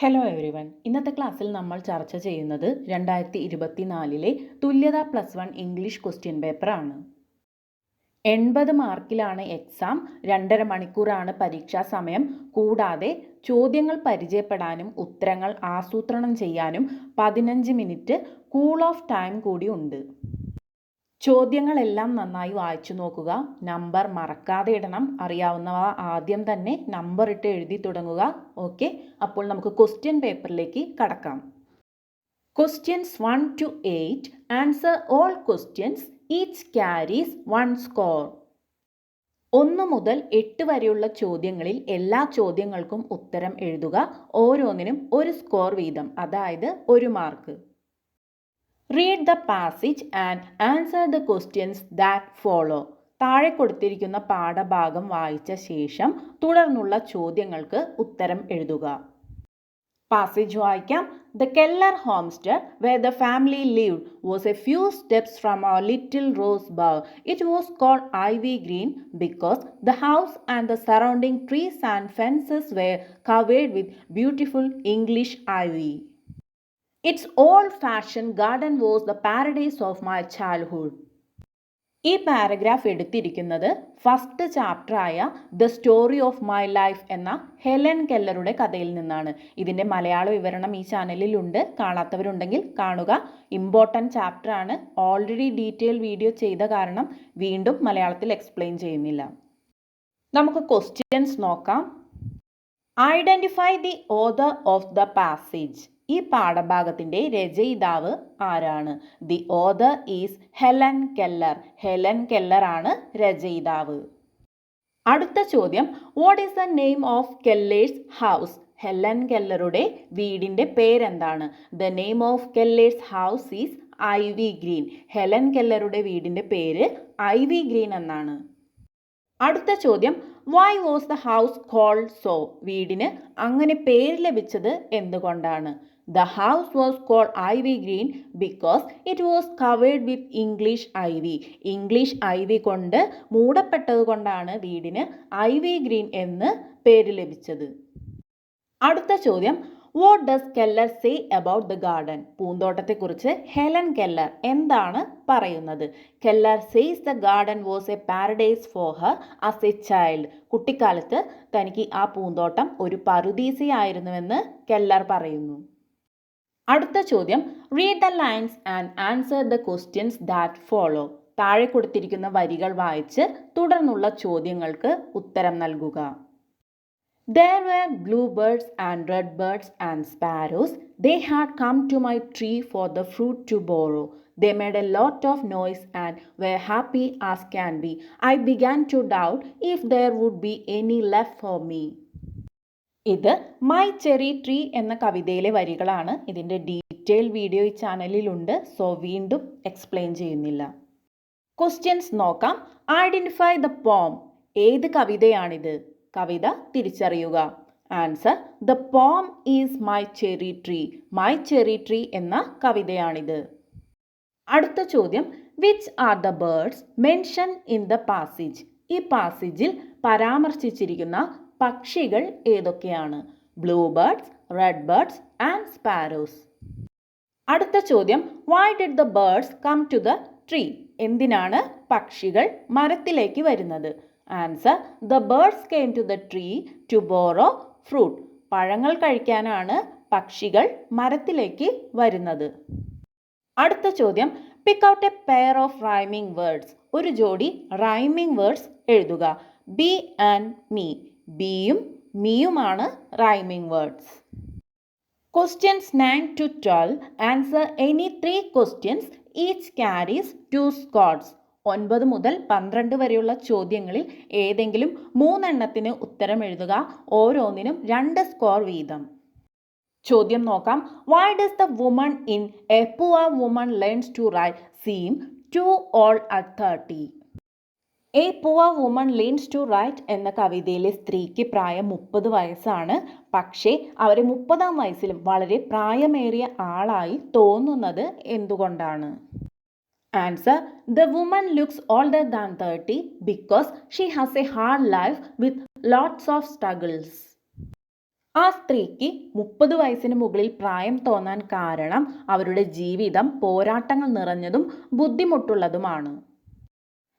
Hello everyone. ഇന്നത്തെ ക്ലാസ്സിൽ നമ്മൾ ചർച്ച ചെയ്യുന്നത് 2024 തുല്യത +1 ഇംഗ്ലീഷ് ക്വസ്റ്റ്യൻ പേപ്പറാണ്. 80 മാർക്കിലാണ് എക്സാം. 2.5 മണിക്കൂറാണ് പരീക്ഷാ സമയം. കൂടാതെ ചോദ്യങ്ങൾ പരിചയപ്പെടാനും ഉത്തരങ്ങൾ ആസൂത്രണം ചെയ്യാനും 15 മിനിറ്റ് കൂൾ ഓഫ് ടൈം കൂടി ഉണ്ട്. ചോദ്യങ്ങളെല്ലാം നന്നായി വായിച്ചു നോക്കുക. നമ്പർ മറക്കാതെ ഇടണം. അറിയാവുന്നവ ആദ്യം തന്നെ നമ്പർ ഇട്ട് എഴുതി തുടങ്ങുക. ഓക്കെ, അപ്പോൾ നമുക്ക് ക്വസ്റ്റ്യൻ പേപ്പറിലേക്ക് കടക്കാം. Questions 1 to 8. Answer all questions. Each carries 1 score. 1 മുതൽ 8 വരെയുള്ള ചോദ്യങ്ങളിൽ എല്ലാ ചോദ്യങ്ങൾക്കും ഉത്തരം എഴുതുക. ഓരോന്നിനും 1 സ്കോർ വീതം, അതായത് 1 mark. Read the passage and answer the questions that follow. താഴെ കൊടുത്തിരിക്കുന്ന പാഠഭാഗം വായിച്ച ശേഷം തുടർന്നുള്ള ചോദ്യങ്ങൾക്ക് ഉത്തരം എഴുതുക. പാസേജ് വായിക്കാം. The Keller homestead where the family lived was a few steps from our little rose bower. It was called Ivy Green because the house and the surrounding trees and fences were covered with beautiful English ivy. Its old-fashioned garden was the paradise of my childhood. ഈ paragraph എടുത്തിരിക്കുന്നത് first ചാപ്റ്ററായ the story of my life എന്ന Helen കെല്ലറുടെ കഥയിൽ നിന്നാണ്. ഇതിൻ്റെ മലയാള വിവരണം ഈ ചാനലിലുണ്ട്. കാണാത്തവരുണ്ടെങ്കിൽ കാണുക. ഇമ്പോർട്ടൻറ്റ് ചാപ്റ്ററാണ്. ഓൾറെഡി ഡീറ്റെയിൽ വീഡിയോ ചെയ്ത കാരണം വീണ്ടും മലയാളത്തിൽ എക്സ്പ്ലെയിൻ ചെയ്യുന്നില്ല. നമുക്ക് ക്വസ്റ്റ്യൻസ് നോക്കാം. Identify the author of the passage. ഈ പാഠഭാഗത്തിൻ്റെ രചയിതാവ് ആരാണ്? The author is Helen Keller. Helen Keller ആണ് രചയിതാവ്. അടുത്ത ചോദ്യം, what is the name of Keller's house? ഹെലൻ കെല്ലറുടെ വീടിൻ്റെ പേരെന്താണ്? The name of Keller's house is Ivy Green. ഹെലൻ കെല്ലറുടെ വീടിൻ്റെ പേര് ഐവി ഗ്രീൻ എന്നാണ്. അടുത്ത ചോദ്യം, why was the house called so? വീടിന് അങ്ങനെ പേര് ലഭിച്ചത് എന്തുകൊണ്ടാണ്? The house was called Ivy green because it was covered with English ivy. English ivy കൊണ്ട് മൂടപ്പെട്ടത് കൊണ്ടാണ് വീടിന് ഐവി ഗ്രീൻ എന്ന് പേര് ലഭിച്ചത്. അടുത്ത ചോദ്യം, what does Keller say about the garden? പൂന്തോട്ടത്തെക്കുറിച്ച് ഹെലൻ കെല്ലർ എന്താണ് പറയുന്നത്? Keller says the garden was a paradise for her as a child. കുട്ടിക്കാലത്ത് തനിക്ക് ആ പൂന്തോട്ടം ഒരു പറുദീസയായിരുന്നുവെന്ന് കെല്ലർ പറയുന്നു. അടുത്ത ചോദ്യം, read the lines and answer the questions that follow. താഴെ കൊടുത്തിരിക്കുന്ന വരികൾ വായിച്ച് തുടർന്നുള്ള ചോദ്യങ്ങൾക്ക് ഉത്തരം നൽകുക. There were bluebirds and redbirds and sparrows. They had come to my tree for the fruit to borrow. They made a lot of noise and were happy as can be. I began to doubt if there would be any left for me. ഇത് my cherry tree എന്ന കവിതയിലെ വരികളാണ്. ഇതിൻ്റെ detail video ഈ ചാനലിലുണ്ട്. So വീണ്ടും explain ചെയ്യുന്നില്ല. Questions നോക്കാം. Identify the poem. ഏത് കവിതയാണിത്? കവിത തിരിച്ചറിയുക. Answer, the poem is my cherry tree. My cherry tree എന്ന കവിതയാണിത്. അടുത്ത ചോദ്യം, which are the birds mention in the passage? ഈ പാസേജിൽ പരാമർശിച്ചിരിക്കുന്ന പക്ഷികൾ ഏതൊക്കെയാണ്? Blue birds, red birds and sparrows. അടുത്ത ചോദ്യം, why did the birds come to the tree? എന്തിനാണ് പക്ഷികൾ മരത്തിലേക്ക് വരുന്നത്? Answer, the birds came to the tree to borrow fruit. പഴങ്ങൾ കഴിക്കാനാണ് പക്ഷികൾ മരത്തിലേക്ക് വരുന്നത്. അടുത്ത ചോദ്യം, pick out a pair of rhyming words. ഒരു ജോഡി റൈമിംഗ് വേർഡ്സ് എഴുതുക. Be and me. ബിയും മീയുമാണ് rhyming words. Questions 9 to 12. Answer any 3 questions. Each carries 2 scores. 9 മുതൽ 12 വരെയുള്ള ചോദ്യങ്ങളിൽ ഏതെങ്കിലും 3 എണ്ണത്തിന് ഉത്തരം എഴുതുക. ഓരോന്നിനും 2 സ്കോർ വീതം. ചോദ്യം നോക്കാം. Why does the woman in a poor woman learns to write seem too old at 30? A poor woman learns to write എന്ന കവിതയിലെ സ്ത്രീക്ക് പ്രായം 30 വയസ്സാണ്. പക്ഷേ അവർ 30-ാം വയസ്സിലും വളരെ പ്രായമേറിയ ആളായി തോന്നുന്നത് എന്തുകൊണ്ടാണ്? Answer, the woman looks older than 30 because she has a hard life with lots of struggles. ആ സ്ത്രീക്ക് 30 വയസ്സിന് മുകളിൽ പ്രായം തോന്നാൻ കാരണം അവരുടെ ജീവിതം പോരാട്ടങ്ങൾ നിറഞ്ഞതും ബുദ്ധിമുട്ടുള്ളതുമാണ്.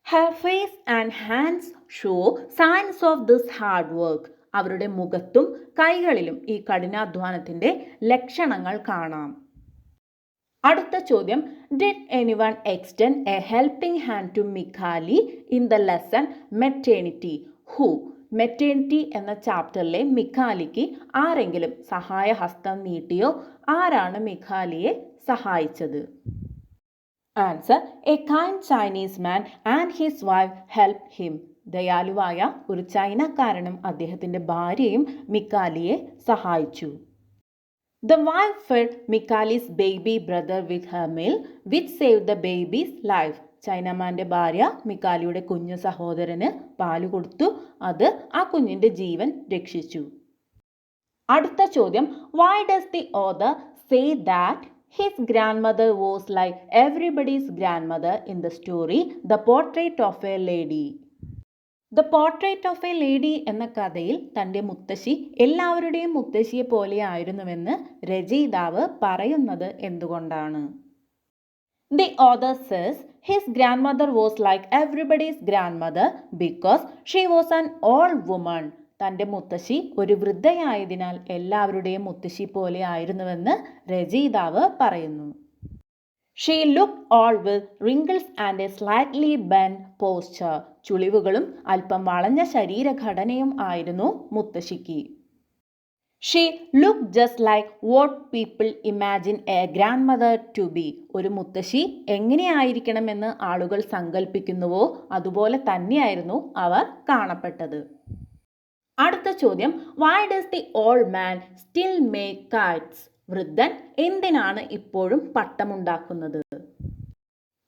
Her face and hands show signs of this hard work. അവരുടെ മുഖത്തും കൈകളിലും ഈ കഠിനാധ്വാനത്തിന്റെ ലക്ഷണങ്ങൾ കാണാം. അടുത്ത ചോദ്യം, did anyone extend a helping hand to Mikhali in the lesson Maternity? Who? Maternity എന്ന ചാപ്റ്ററിലെ മിഖാലിക്ക് ആരെങ്കിലും സഹായഹസ്തം നീട്ടിയോ? ആരാണ് മിഖാലിയെ സഹായിച്ചത്? Answer, a kind Chinese man and his wife help him. ദയാലുവായ ഒരു ചൈനക്കാരനും അദ്ദേഹത്തിൻ്റെ ഭാര്യയും മിഖാലിയെ സഹായിച്ചു. The wife fed Mikhali's baby brother with her milk, which saved the baby's life. ചൈനമാൻ്റെ ഭാര്യ മിഖാലിയുടെ കുഞ്ഞു സഹോദരന് പാല് കൊടുത്തു, അത് ആ കുഞ്ഞിൻ്റെ ജീവൻ രക്ഷിച്ചു. അടുത്ത ചോദ്യം, why does the author say that his grandmother was like everybody's grandmother in the story The Portrait of a Lady? The portrait of A lady എന്ന കഥയിൽ തൻ്റെ മുത്തശ്ശി എല്ലാവരുടെയും മുത്തശ്ശിയെ പോലെ ആയിരുന്നുവെന്ന് രചയിതാവ് പറയുന്നത് എന്തുകൊണ്ടാണ്? The author says his grand mother was like everybody's grand mother because she was an old woman. തൻ്റെ മുത്തശ്ശി ഒരു വൃദ്ധയായതിനാൽ എല്ലാവരുടെയും മുത്തശ്ശി പോലെ ആയിരുന്നുവെന്ന് രചയിതാവ് പറയുന്നു. She looked all with wrinkles and a slightly bend posture. ചുളിവുകളും അല്പം വളഞ്ഞ ശരീരഘടനയും ആയിരുന്നു മുത്തശ്ശിക്ക്. She look just like what people imagine a grand mother to be. ഒരു മുത്തശ്ശി എങ്ങനെയായിരിക്കണമെന്ന് ആളുകൾ സങ്കല്പിക്കുന്നുവോ അതുപോലെ തന്നെയായിരുന്നു അവർ കാണപ്പെട്ടത്. അടുത്ത ചോദ്യം, why does the old man still make kites? വൃദ്ധൻ എന്തിനാണ് ഇപ്പോഴും പട്ടമുണ്ടാക്കുന്നത്?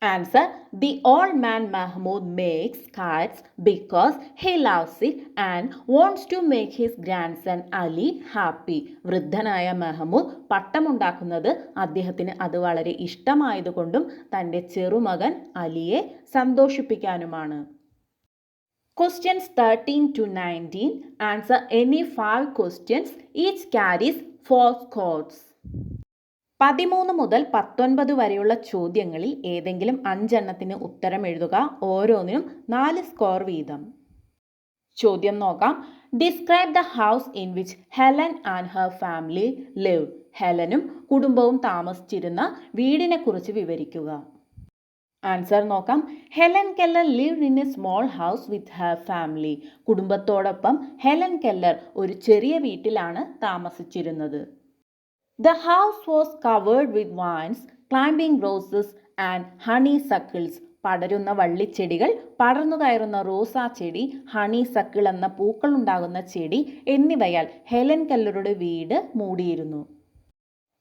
Answer, the old man Mahmood makes kites because he loves it and wants to make his grand son Ali happy. വൃദ്ധനായ മെഹ്മൂദ് പട്ടമുണ്ടാക്കുന്നത് അദ്ദേഹത്തിന് അത് വളരെ ഇഷ്ടമായതുകൊണ്ടും തൻ്റെ ചെറുമകൻ അലിയെ സന്തോഷിപ്പിക്കാനുമാണ്. Questions 13 to 19. Answer any 5 questions. Each carries 4 scores. 13 മുതൽ 19 വരെയുള്ള ചോദ്യങ്ങളിൽ ഏതെങ്കിലും 5 എണ്ണത്തിന് ഉത്തരം എഴുതുക. ഓരോന്നിനും 4 സ്കോർ വീതം. ചോദ്യം നോക്കാം. Describe the house in which Helen and her family live. ഹെലനും കുടുംബവും താമസിച്ചിരുന്ന വീടിനെ കുറിച്ച് വിവരിക്കുക. ആൻസർ നോക്കാം. Helen Keller lived in a small house with her family. കുടുംബത്തോടൊപ്പം ഹെലൻ കെല്ലർ ഒരു ചെറിയ വീട്ടിലാണ് താമസിച്ചിരുന്നത്. The house was covered with vines, climbing roses and honeysuckles. പടരുന്ന വള്ളിച്ചെടികൾ, പടർന്നു കയറുന്ന റോസാ ചെടി, ഹണി സക്കിൾ എന്ന പൂക്കളുണ്ടാകുന്ന ചെടി എന്നിവയാൽ ഹെലൻ കെല്ലറുടെ വീട് മൂടിയിരുന്നു.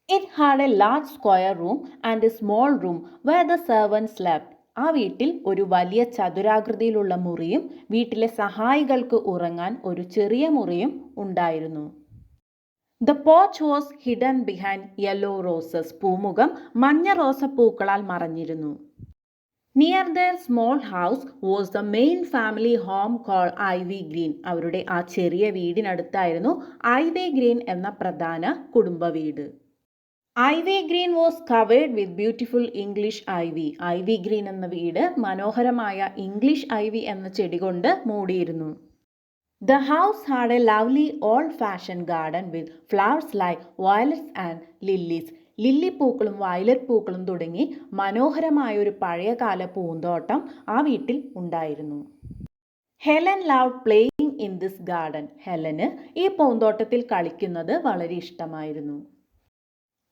It had a large square room and a small room where the servants slept. ആ വീട്ടിൽ ഒരു വലിയ ചതുരാകൃതിയിലുള്ള മുറിയും വീട്ടിലെ സഹായികൾക്ക് ഉറങ്ങാൻ ഒരു ചെറിയ മുറിയും ഉണ്ടായിരുന്നു. The porch was hidden behind yellow roses. പൂമുഖം മഞ്ഞ റോസപ്പൂക്കളാൽ മറഞ്ഞിരുന്നു. Near their small house was the main family home called Ivy Green. അവരുടെ ആ ചെറിയ വീടിനടുത്തായിരുന്നു ഐവി ഗ്രീൻ എന്ന പ്രധാന കുടുംബ വീട്. Ivy Green was covered with beautiful English ivy. Ivy Green എന്ന വീട് മനോഹരമായ ഇംഗ്ലീഷ് ഐവി എന്ന ചെടി കൊണ്ട് മൂടിയിരുന്നു. The house had a lovely old fashion garden with flowers like violets and lilies. ലില്ലിപ്പൂക്കളും വയലറ്റ് പൂക്കളും തുടങ്ങി മനോഹരമായ ഒരു പഴയകാല പൂന്തോട്ടം ആ വീട്ടിൽ ഉണ്ടായിരുന്നു. Helen loved playing in this garden. ഹെലന് ഈ പൂന്തോട്ടത്തിൽ കളിക്കുന്നത് വളരെ ഇഷ്ടമായിരുന്നു.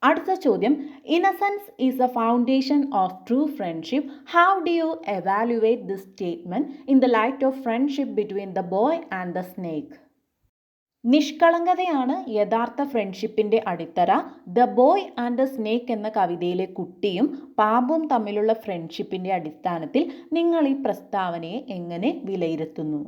അടുത്ത ചോദ്യം, innocence is a foundation of true friendship. How do you evaluate this statement in the light of friendship between the boy and the snake? നിഷ്കളങ്കതയാണ് യഥാർത്ഥ ഫ്രണ്ട്ഷിപ്പിൻ്റെ അടിത്തറ. The boy and the snake എന്ന കവിതയിലെ കുട്ടിയും പാമ്പും തമ്മിലുള്ള ഫ്രണ്ട്ഷിപ്പിൻ്റെ അടിസ്ഥാനത്തിൽ നിങ്ങൾ ഈ പ്രസ്താവനയെ എങ്ങനെ വിലയിരുത്തുന്നു?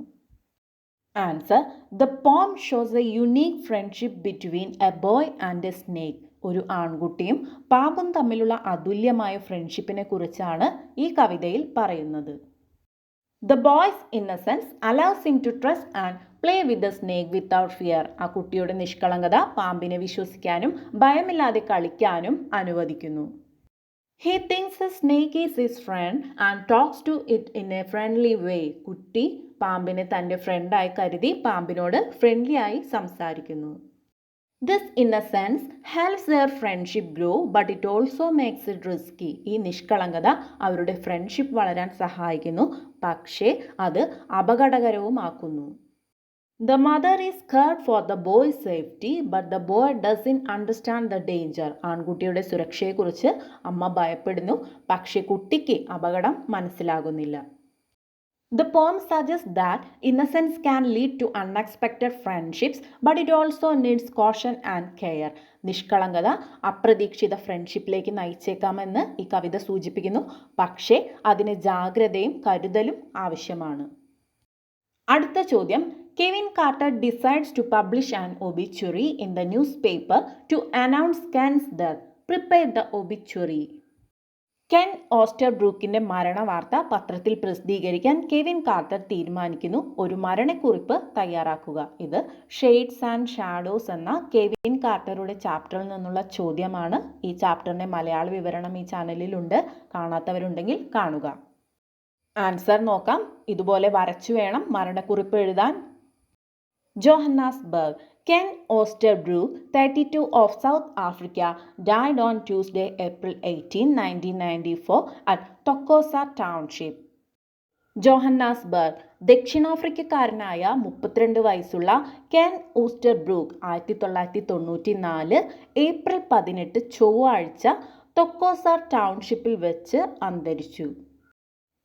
ആൻസർ, ദ പോം shows A unique friendship between A boy and A snake. ഒരു ആൺകുട്ടിയും പാമ്പും തമ്മിലുള്ള അതുല്യമായ ഫ്രണ്ട്ഷിപ്പിനെ കുറിച്ചാണ് ഈ കവിതയിൽ പറയുന്നത്. The boy's innocence allows him to trust and play with the snake without fear. ആ കുട്ടിയുടെ നിഷ്കളങ്കത പാമ്പിനെ വിശ്വസിക്കാനും ഭയമില്ലാതെ കളിക്കാനും അനുവദിക്കുന്നു. He thinks a snake is his friend and talks to it in a friendly way. കുട്ടി പാമ്പിനെ തൻ്റെ ഫ്രണ്ടായി കരുതി പാമ്പിനോട് ഫ്രണ്ട്ലി ആയി സംസാരിക്കുന്നു. This innocence helps their friendship grow, but it also makes it risky. ഈ നിഷ്കളങ്കത അവരുടെ ഫ്രണ്ട്ഷിപ്പ് വളരാൻ സഹായിക്കുന്നു, പക്ഷേ അത് അപകടകരവുമാക്കുന്നു. The mother is scared for the boy's safety, but the boy doesn't understand the danger. ആൺകുട്ടിയുടെ സുരക്ഷയെക്കുറിച്ച് അമ്മ ഭയപ്പെടുന്നു, പക്ഷേ കുട്ടിക്ക് അപകടം മനസ്സിലാകുന്നില്ല. The poem suggests that innocence can lead to unexpected friendships, but it also needs caution and care. നിഷ്കളങ്കത അപ്രതീക്ഷിത ഫ്രണ്ട്ഷിപ്പിലേക്ക് നയിച്ചേക്കാമെന്ന് ഈ കവിത സൂചിപ്പിക്കുന്നു, പക്ഷേ അതിന് ജാഗ്രതയും കരുതലും ആവശ്യമാണ്. അടുത്ത ചോദ്യം, Kevin Carter decides to publish an obituary in the newspaper to announce Ken's death. Prepare the obituary. Ken ഓസ്റ്റർബ്രൂക്കിൻ്റെ മരണവാർത്ത പത്രത്തിൽ പ്രസിദ്ധീകരിക്കാൻ കെവിൻ കാർട്ടർ തീരുമാനിക്കുന്നു. ഒരു മരണക്കുറിപ്പ് തയ്യാറാക്കുക. ഇത് ഷെയ്ഡ്സ് ആൻഡ് ഷാഡോസ് എന്ന കെവിൻ കാർട്ടറുടെ ചാപ്റ്ററിൽ നിന്നുള്ള ചോദ്യമാണ്. ഈ ചാപ്റ്ററിൻ്റെ മലയാള വിവരണം ഈ ചാനലിലുണ്ട്, കാണാത്തവരുണ്ടെങ്കിൽ കാണുക. ആൻസർ നോക്കാം. ഇതുപോലെ വരച്ചു വേണം മരണക്കുറിപ്പ് എഴുതാൻ. Johannesburg. Ken Oosterbroek, 32, of South Africa, died on Tuesday, April 18, 1994 at Thokoza Township. Johannesburg. ദക്ഷിണാഫ്രിക്കക്കാരനായ 32 വയസ്സുള്ള കെൻ ഊസ്റ്റർബ്രൂക്ക് 1994 ഏപ്രിൽ 18 ചൊവ്വാഴ്ച തൊക്കോസ ടൗൺഷിപ്പിൽ വെച്ച് അന്തരിച്ചു.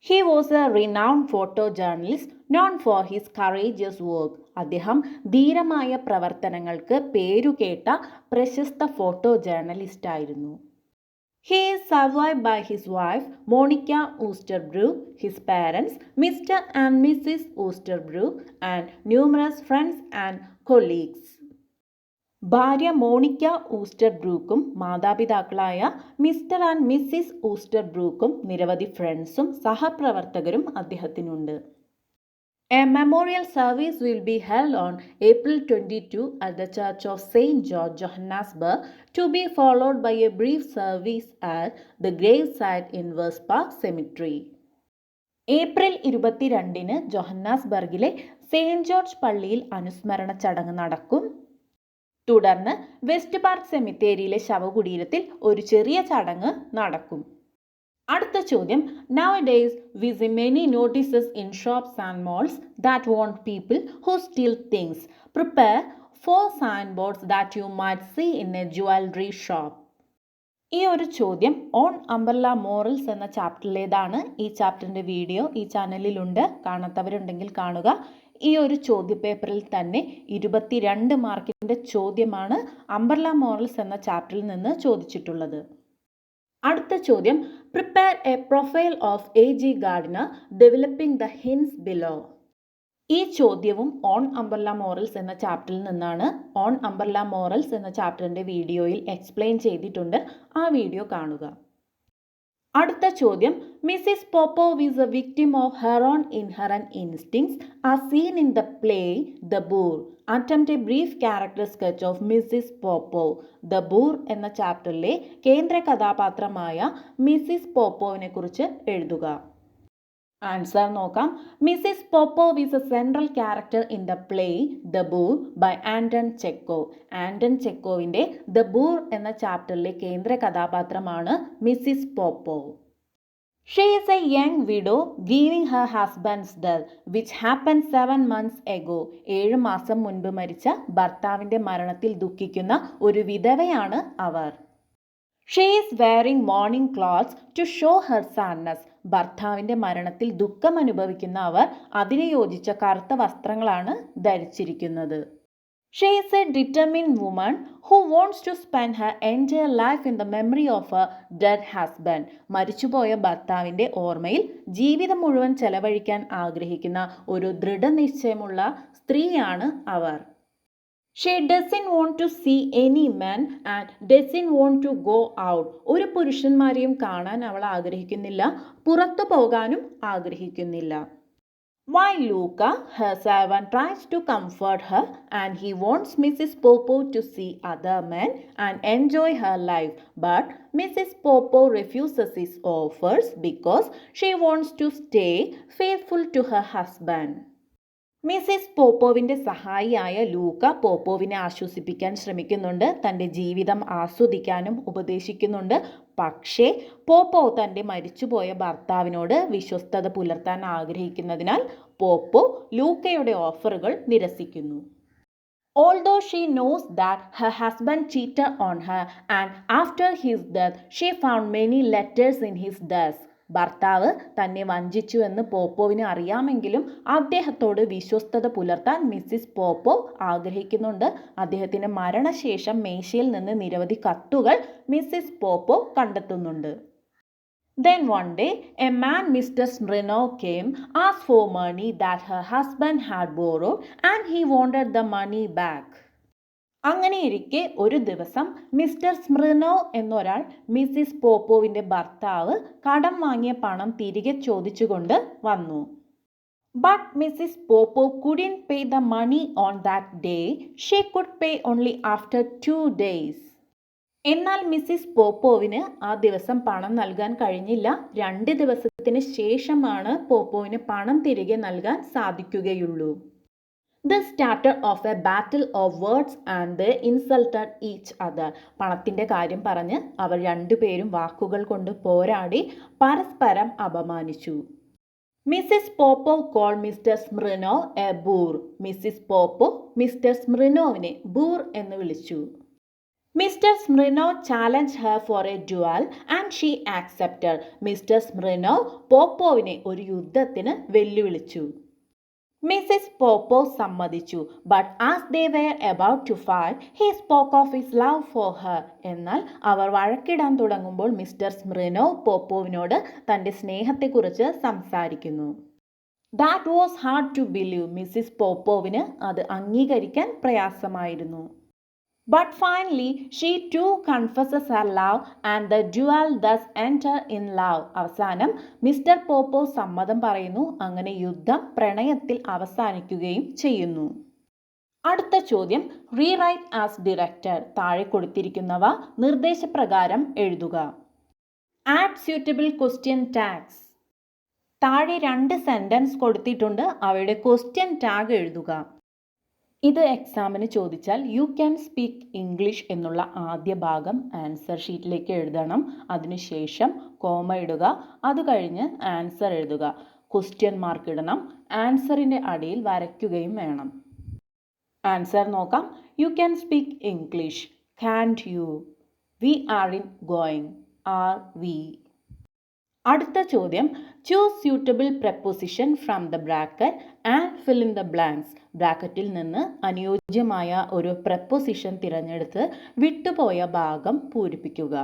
He was a renowned photojournalist known for his courageous work. അദ്ദേഹം ധീരമായ പ്രവർത്തനങ്ങൾക്ക് പേരുകേട്ട പ്രശസ്ത photo ജേർണലിസ്റ്റായിരുന്നു. He is survived by his wife Monica Oosterbroek, his parents Mr. and Mrs. Oosterbroek, and numerous friends and colleagues. ഭാര്യ Monica ഊസ്റ്റർബ്രൂക്കും മാതാപിതാക്കളായ mister and Mrs ഊസ്റ്റർബ്രൂക്കും നിരവധി ഫ്രണ്ട്സും സഹപ്രവർത്തകരും അദ്ദേഹത്തിനുണ്ട്. A memorial service will be held on April 22 at the Church of St. George, Johannesburg, to be followed by a brief service at the gravesite in West Park Cemetery. April 22 ജോഹന്നാസ്ബർഗിലെ Saint George പള്ളിയിൽ അനുസ്മരണ ചടങ്ങ് നടക്കും. തുടർന്ന് west park സെമിത്തേരിയിലെ ശവകുടീരത്തിൽ ഒരു ചെറിയ ചടങ്ങ് നടക്കും. അടുത്ത ചോദ്യം, Nowadays we see many notices in shops and malls that warn people who steal things. Prepare 4 signboards that you might see in a jewelry shop. ഈ ഒരു ചോദ്യം ഓൺ അംബ്രല്ല മോറൽസ് എന്ന ചാപ്റ്ററിലേതാണ്. ഈ ചാപ്റ്ററിൻ്റെ വീഡിയോ ഈ ചാനലിലുണ്ട്, കാണാത്തവരുണ്ടെങ്കിൽ കാണുക. ഈ ഒരു ചോദ്യപേപ്പറിൽ തന്നെ 22 മാർക്കിൻ്റെ ചോദ്യമാണ് അംബ്രല്ല മോറൽസ് എന്ന ചാപ്റ്ററിൽ നിന്ന് ചോദിച്ചിട്ടുള്ളത്. അടുത്ത ചോദ്യം, prepare A profile of A.G. Gardiner developing the hints below. ഈ ചോദ്യവും ഓൺ അംബ്രല്ല മോറൽസ് എന്ന ചാപ്റ്ററിൽ നിന്നാണ്. ഓൺ അംബ്രല്ല മോറൽസ് എന്ന ചാപ്റ്ററിൻ്റെ വീഡിയോയിൽ എക്സ്പ്ലെയിൻ ചെയ്തിട്ടുണ്ട്, ആ വീഡിയോ കാണുക. അടുത്ത ചോദ്യം, Mrs Popov is A victim of her own inherent instincts as scene in the play the ബൂർ. Attempt A brief character sketch of Mrs Popov. The boor എന്ന ചാപ്റ്ററിലെ കേന്ദ്ര കഥാപാത്രമായ മിസ്സിസ് പോപ്പോവിനെ കുറിച്ച് എഴുതുക. ആൻസർ നോക്കാം. Mrs Popov is a central character in the play the boor by Anton Chekhov. Anton ചെക്കോവിൻ്റെ the boor എന്ന ചാപ്റ്ററിലെ കേന്ദ്ര കഥാപാത്രമാണ് Mrs Popov. She is a young widow grieving her husband's death, which happened 7 months ago. 7 മാസം മുൻപ് മരിച്ച ഭർത്താവിൻ്റെ മരണത്തിൽ ദുഃഖിക്കുന്ന ഒരു വിധവയാണ് അവർ. She is wearing mourning clothes to show her sadness. ഭർത്താവിൻ്റെ മരണത്തിൽ ദുഃഖം അനുഭവിക്കുന്ന അവർ അതിന് യോജിച്ച കറുത്ത വസ്ത്രങ്ങളാണ് ധരിച്ചിരിക്കുന്നത്. She is a determined woman who wants to spend her entire life in the memory of her dead husband. മരിച്ചുപോയ ഭർത്താവിൻ്റെ ഓർമ്മയിൽ ജീവിതം മുഴുവൻ ചെലവഴിക്കാൻ ആഗ്രഹിക്കുന്ന ഒരു ദൃഢനിശ്ചയമുള്ള സ്ത്രീയാണ് അവർ. She doesn't want to see any man and doesn't want to go out. ഒരു പുരുഷന്മാരെയും കാണാൻ അവൾ ആഗ്രഹിക്കുന്നില്ല, പുറത്തു പോകാനും ആഗ്രഹിക്കുന്നില്ല. While Luca, her servant, tries to comfort her and he wants Mrs. Popo to see other men and enjoy her life. But Mrs. Popo refuses his offers because she wants to stay faithful to her husband. Mrs പോപ്പോവിൻ്റെ സഹായിയായ Luka പോപ്പോവിനെ ആശ്വസിപ്പിക്കാൻ ശ്രമിക്കുന്നുണ്ട്, തൻ്റെ ജീവിതം ആസ്വദിക്കാനും ഉപദേശിക്കുന്നുണ്ട്. പക്ഷേ പോപ്പോ തൻ്റെ മരിച്ചുപോയ ഭർത്താവിനോട് വിശ്വസ്തത പുലർത്താൻ ആഗ്രഹിക്കുന്നതിനാൽ പോപ്പോ ലൂക്കയുടെ ഓഫറുകൾ നിരസിക്കുന്നു. Although she knows that her husband cheated on her and after his death she found many letters in his desk. ഭർത്താവ് തന്നെ വഞ്ചിച്ചു എന്ന് പോപ്പോവിന് അറിയാമെങ്കിലും അദ്ദേഹത്തോട് വിശ്വസ്തത പുലർത്താൻ മിസ്സിസ് പോപ്പോ ആഗ്രഹിക്കുന്നുണ്ട്. അദ്ദേഹത്തിൻ്റെ മരണശേഷം മേശയിൽ നിന്ന് നിരവധി കത്തുകൾ Mrs Popova കണ്ടെത്തുന്നുണ്ട്. Then one day, a man, Mr. Smyrnov, came, asked for money that her husband had borrowed, and he wanted the money back. അങ്ങനെയിരിക്കെ ഒരു ദിവസം മിസ്റ്റർ സ്മിർനോ എന്നൊരാൾ മിസ്സിസ് പോപ്പോവിൻ്റെ ഭർത്താവ് കടം വാങ്ങിയ പണം തിരികെ ചോദിച്ചുകൊണ്ട് വന്നു. But Mrs. Popo couldn't pay the money on that day. She could pay only after 2 days. എന്നാൽ മിസ്സിസ് പോപ്പോവിന് ആ ദിവസം പണം നൽകാൻ കഴിഞ്ഞില്ല. 2 ദിവസത്തിന് ശേഷമാണ് പോപ്പോവിന് പണം തിരികെ നൽകാൻ സാധിക്കുകയുള്ളൂ. This started off a battle of words and they insulted each other. പണത്തിൻ്റെ കാര്യം പറഞ്ഞ് അവർ രണ്ടുപേരും വാക്കുകൾ കൊണ്ട് പോരാടി പരസ്പരം അപമാനിച്ചു. Mrs Popov called Mr Smirnov a boor. Mrs Popov Mr സ്മിർനോവിനെ ബൂർ എന്ന് വിളിച്ചു. Mr Smirnov challenge her for a duel and she accepted. Mr Smirnov പോപ്പോവിനെ ഒരു യുദ്ധത്തിന് വെല്ലുവിളിച്ചു. മിസ്സിസ് പോപ്പോ സമ്മതിച്ചു. But as they were about to fight he spoke of his love for her. എന്നാൽ അവർ വഴക്കിടാൻ തുടങ്ങുമ്പോൾ മിസ്റ്റർ സ്മിർനോ പോപ്പോവിനോട് തൻ്റെ സ്നേഹത്തെക്കുറിച്ച് സംസാരിക്കുന്നു. That was hard to believe. Mrs പോപ്പോവിന് അത് അംഗീകരിക്കാൻ പ്രയാസമായിരുന്നു. But finally, she too confesses her love and the duel thus enter in love. അവസാനം മിസ്റ്റർ പോപ്പോ സമ്മതം പറയുന്നു. അങ്ങനെ യുദ്ധം പ്രണയത്തിൽ അവസാനിക്കുകയും ചെയ്യുന്നു. അടുത്ത ചോദ്യം, റീറൈറ്റ് ആസ് ഡയറക്റ്റഡ്. താഴെ കൊടുത്തിരിക്കുന്നവ നിർദ്ദേശപ്രകാരം എഴുതുക. Add suitable question tags. താഴെ 2 സെൻറ്റൻസ് കൊടുത്തിട്ടുണ്ട്, അവയുടെ ക്വസ്റ്റ്യൻ ടാഗ് എഴുതുക. ഇത് എക്സാമിന് ചോദിച്ചാൽ യു ക്യാൻ സ്പീക്ക് ഇംഗ്ലീഷ് എന്നുള്ള ആദ്യ ഭാഗം ആൻസർ ഷീറ്റിലേക്ക് എഴുതണം. അതിനുശേഷം കോമ ഇടുക, അത് കഴിഞ്ഞ് ആൻസർ എഴുതുക. ക്വസ്റ്റ്യൻ മാർക്ക് ഇടണം. ആൻസറിൻ്റെ അടിയിൽ വരയ്ക്കുകയും വേണം. ആൻസർ നോക്കാം. You can speak English. Can't you? We are in going. Are we? അടുത്ത ചോദ്യം, choose suitable preposition from the bracket and fill in the blanks. ബ്രാക്കറ്റിൽ നിന്ന് അനുയോജ്യമായ ഒരു പ്രപ്പോസിഷൻ തിരഞ്ഞെടുത്ത് വിട്ടുപോയ ഭാഗം പൂരിപ്പിക്കുക.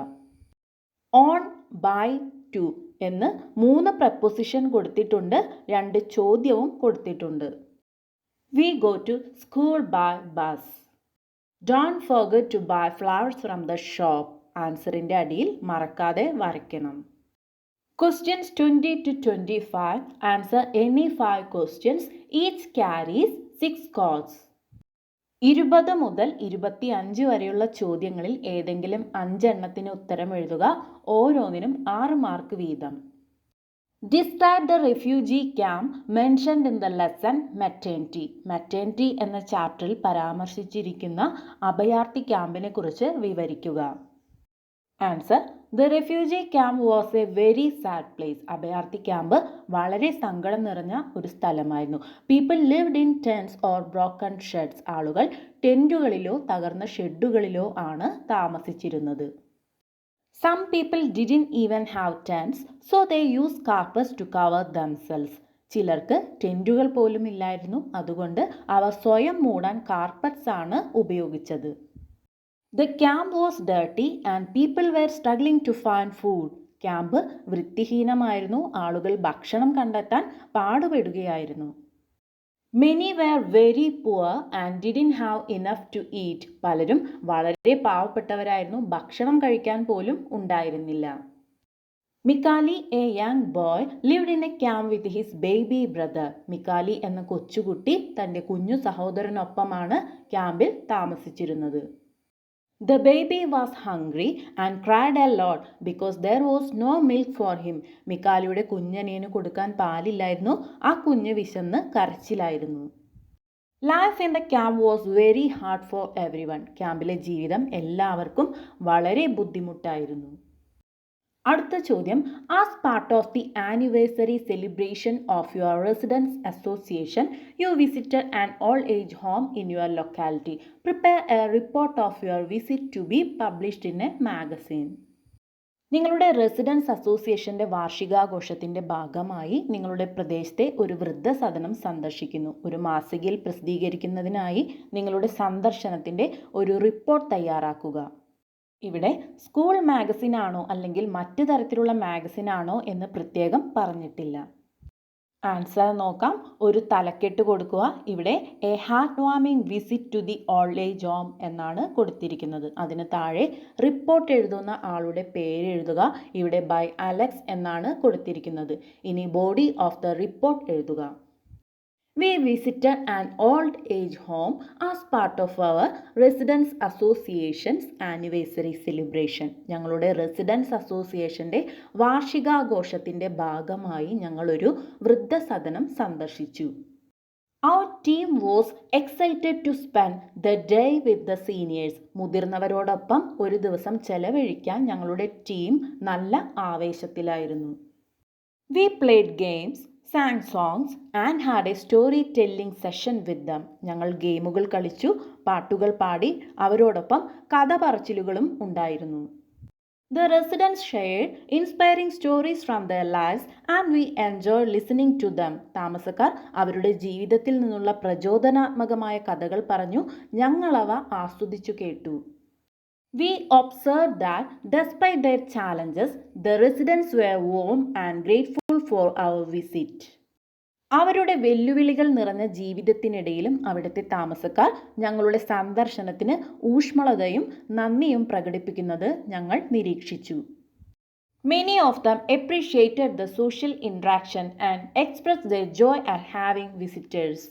ഓൺ, ബൈ, ടു എന്ന് 3 പ്രപ്പോസിഷൻ കൊടുത്തിട്ടുണ്ട്. 2 ചോദ്യവും കൊടുത്തിട്ടുണ്ട്. We go to school by bus. Don't forget to buy flowers from the shop. ആൻസറിൻ്റെ അടിയിൽ മറക്കാതെ വരയ്ക്കണം. Questions 20 to 25. Answer any 5 questions. Each carries 6 scores. 20 മുതൽ 25 വരെയുള്ള ചോദ്യങ്ങളിൽ ഏതെങ്കിലും 5 എണ്ണത്തിന് ഉത്തരം എഴുതുക. ഓരോന്നിനും 6 മാർക്ക് വീതം. Describe the refugee camp mentioned in the lesson maternity. Maternity എന്ന ചാപ്റ്ററിൽ പരാമർശിച്ചിരിക്കുന്ന അഭയാർത്ഥി ക്യാമ്പിനെ കുറിച്ച് വിവരിക്കുക. Answer, the refugee camp was a very sad place. അഭയാർത്ഥി ക്യാമ്പ് വളരെ സങ്കടം നിറഞ്ഞ ഒരു സ്ഥലമായിരുന്നു. People lived in tents or broken sheds. ആളുകൾ ടെൻറ്റുകളിലോ തകർന്ന ഷെഡുകളിലോ ആണ് താമസിച്ചിരുന്നത്. Some people didn't even have tents, so they use carpets to cover themselves. ചിലർക്ക് ടെൻറ്റുകൾ പോലും ഇല്ലായിരുന്നു, അതുകൊണ്ട് അവർ സ്വയം മൂടാൻ കാർപ്പറ്റ്സ് ആണ് ഉപയോഗിച്ചത്. The camp was dirty and people were struggling to find food. Camp വൃത്തിഹീനമായിരുന്നു, ആളുകൾ ഭക്ഷണം കണ്ടെത്താൻ പാടുപെടുകയായിരുന്നു. Many were very poor and didn't have enough to eat. പലരും വളരെ പാവപ്പെട്ടവരായിരുന്നു, ഭക്ഷണം കഴിക്കാൻ പോലും ഉണ്ടായിരുന്നില്ല. മിക്കാലി A young boy lived in A camp with his baby brother. മിക്കാലി എന്ന കൊച്ചുകുട്ടി തൻ്റെ കുഞ്ഞു സഹോദരനൊപ്പമാണ് ക്യാമ്പിൽ താമസിച്ചിരുന്നത്. The baby was hungry and cried a lot because there was no milk for him. മിക്കാലിയുടെ കുഞ്ഞനിയന് കൊടുക്കാൻ പാലില്ലായിരുന്നു. ആ കുഞ്ഞ് വിശന്ന് കരച്ചിലായിരുന്നു. Life in the camp was very hard for everyone. ക്യാമ്പിലെ ജീവിതം എല്ലാവർക്കും വളരെ ബുദ്ധിമുട്ടായിരുന്നു. അടുത്ത ചോദ്യം, as part of the anniversary celebration of your residence association you visited an old age home in your locality. Prepare a report of your visit to be published in a magazine. നിങ്ങളുടെ residence അസോസിയേഷൻ്റെ വാർഷികാഘോഷത്തിൻ്റെ ഭാഗമായി നിങ്ങളുടെ പ്രദേശത്തെ ഒരു വൃദ്ധസദനം സന്ദർശിക്കുന്നു. ഒരു മാസികയിൽ പ്രസിദ്ധീകരിക്കുന്നതിനായി നിങ്ങളുടെ സന്ദർശനത്തിൻ്റെ ഒരു റിപ്പോർട്ട് തയ്യാറാക്കുക. ഇവിടെ സ്കൂൾ മാഗസിനാണോ അല്ലെങ്കിൽ മറ്റു തരത്തിലുള്ള മാഗസിനാണോ എന്ന് പ്രത്യേകം പറഞ്ഞിട്ടില്ല. ആൻസർ നോക്കാം. ഒരു തലക്കെട്ട് കൊടുക്കുക. ഇവിടെ a heart warming visit to the old age home എന്നാണ് കൊടുത്തിരിക്കുന്നത്. അതിന് താഴെ റിപ്പോർട്ട് എഴുതുന്ന ആളുടെ പേര് എഴുതുക. ഇവിടെ ബൈ അലക്സ് എന്നാണ് കൊടുത്തിരിക്കുന്നത്. ഇനി ബോഡി ഓഫ് ദ റിപ്പോർട്ട് എഴുതുക. We visited an old age home as part of our Residence Association's anniversary celebration. ഞങ്ങളുടെ റെസിഡൻസ് അസോസിയേഷൻ്റെ വാർഷികാഘോഷത്തിൻ്റെ ഭാഗമായി ഞങ്ങളൊരു വൃദ്ധസദനം സന്ദർശിച്ചു. Our team was excited to spend the day with the seniors. മുതിർന്നവരോടൊപ്പം ഒരു ദിവസം ചെലവഴിക്കാൻ ഞങ്ങളുടെ ടീം നല്ല ആവേശത്തിലായിരുന്നു. We played games, sang songs and had a story-telling session with them. ഞങ്ങൾ ഗെയിമുകൾ കളിച്ചു, പാട്ടുകൾ പാടി, അവരോടൊപ്പം കഥ പറച്ചിലുകളും ഉണ്ടായിരുന്നു. The residents shared inspiring stories from their lives and we enjoyed listening to them. താമസക്കാർ അവരുടെ ജീവിതത്തിൽ നിന്നുള്ള പ്രചോദനാത്മകമായ കഥകൾ പറഞ്ഞു. ഞങ്ങളവ ആസ്വദിച്ചു കേട്ടു. We observed that despite their challenges, the residents were warm and grateful for our visit. അവരുടെ വെല്ലുവിളികൾ നിറഞ്ഞ ജീവിതത്തിനിടയിലും അവിടുത്തെ താമസക്കാർ ഞങ്ങളുടെ സന്ദർശനത്തിന് ഊഷ്മളതയും നന്ദിയും പ്രകടിപ്പിക്കുന്നത് ഞങ്ങൾ നിരീക്ഷിച്ചു. Many of them appreciated the social interaction and expressed their joy at having visitors.